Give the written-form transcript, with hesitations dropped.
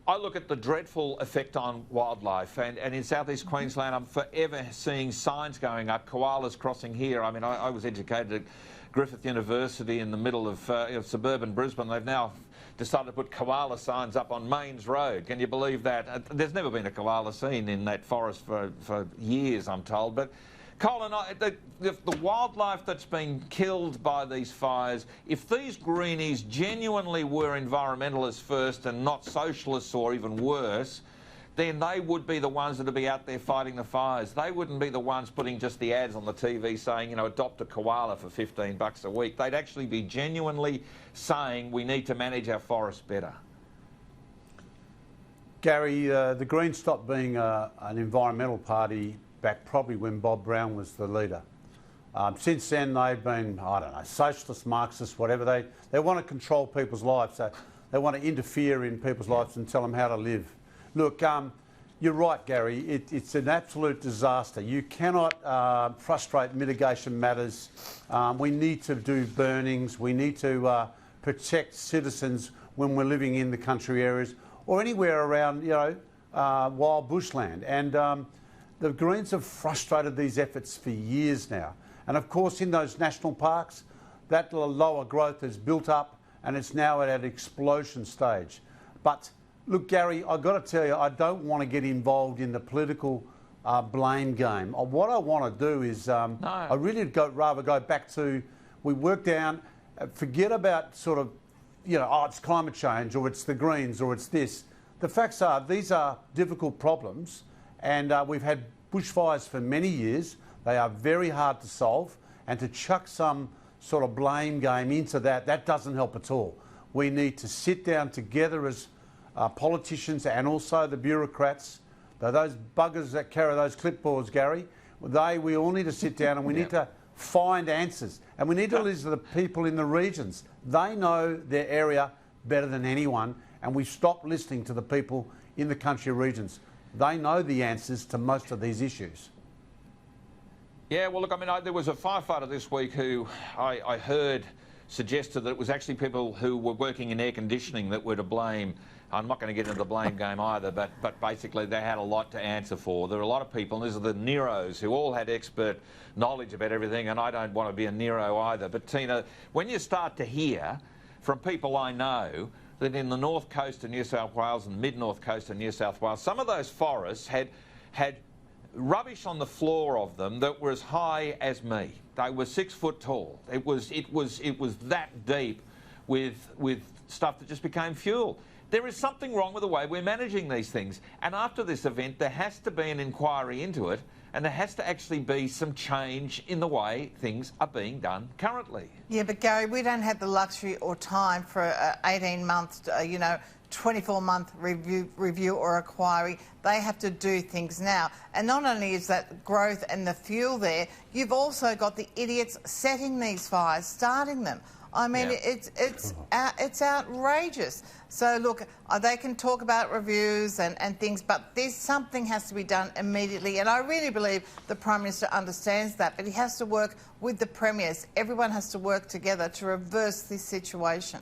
I look at the dreadful effect on wildlife, and in southeast Queensland I'm forever seeing signs going up, koalas crossing here. I mean, I was educated at Griffith University in the middle of suburban Brisbane. They've now decided to put koala signs up on Mains Road. Can you believe that? There's never been a koala seen in that forest for years, I'm told. But Colin, the wildlife that's been killed by these fires, if these greenies genuinely were environmentalists first and not socialists or even worse, then they would be the ones that would be out there fighting the fires. They wouldn't be the ones putting just the ads on the TV saying, you know, adopt a koala for $15 a week. They'd actually be genuinely saying we need to manage our forests better. Gary, the Greens stopped being an environmental party back probably when Bob Brown was the leader. Since then they've been, I don't know, socialist, Marxist, whatever. They want to control people's lives. So they want to interfere in people's lives and tell them how to live. Look, you're right, Gary. It's an absolute disaster. You cannot frustrate mitigation matters. We need to do burnings. We need to protect citizens when we're living in the country areas or anywhere around, you know, wild bushland. And the Greens have frustrated these efforts for years now. And of course, in those national parks, that lower growth has built up and it's now at an explosion stage. But look, Gary, I've got to tell you, I don't want to get involved in the political blame game. What I want to do is, I really rather go back to, we work down, forget about sort of, you know, oh, it's climate change or it's the Greens or it's this. The facts are, these are difficult problems. And we've had bushfires for many years. They are very hard to solve. And to chuck some sort of blame game into that, that doesn't help at all. We need to sit down together as politicians and also the bureaucrats. Those buggers that carry those clipboards, Gary, we all need to sit down and we need to find answers. And we need to listen to the people in the regions. They know their area better than anyone. And we stop listening to the people in the country regions. They know the answers to most of these issues. Yeah, well, look, I mean, there was a firefighter this week who I heard suggested that it was actually people who were working in air conditioning that were to blame. I'm not going to get into the blame game either, but basically they had a lot to answer for. There are a lot of people, and these are the Neros, who all had expert knowledge about everything, and I don't want to be a Nero either. But Teena, when you start to hear from people I know that in the north coast of New South Wales and mid-north coast of New South Wales, some of those forests had rubbish on the floor of them that were as high as me. They were 6 foot tall. It was that deep with stuff that just became fuel. There is something wrong with the way we're managing these things. And after this event, there has to be an inquiry into it, and there has to actually be some change in the way things are being done currently. Yeah, but Gary, we don't have the luxury or time for 18 months, 24-month review or inquiry. They have to do things now. And not only is that growth and the fuel there, you've also got the idiots setting these fires, starting them. I mean, yeah. It's outrageous. So look, they can talk about reviews and things, but something has to be done immediately. And I really believe the Prime Minister understands that, but he has to work with the premiers. Everyone has to work together to reverse this situation.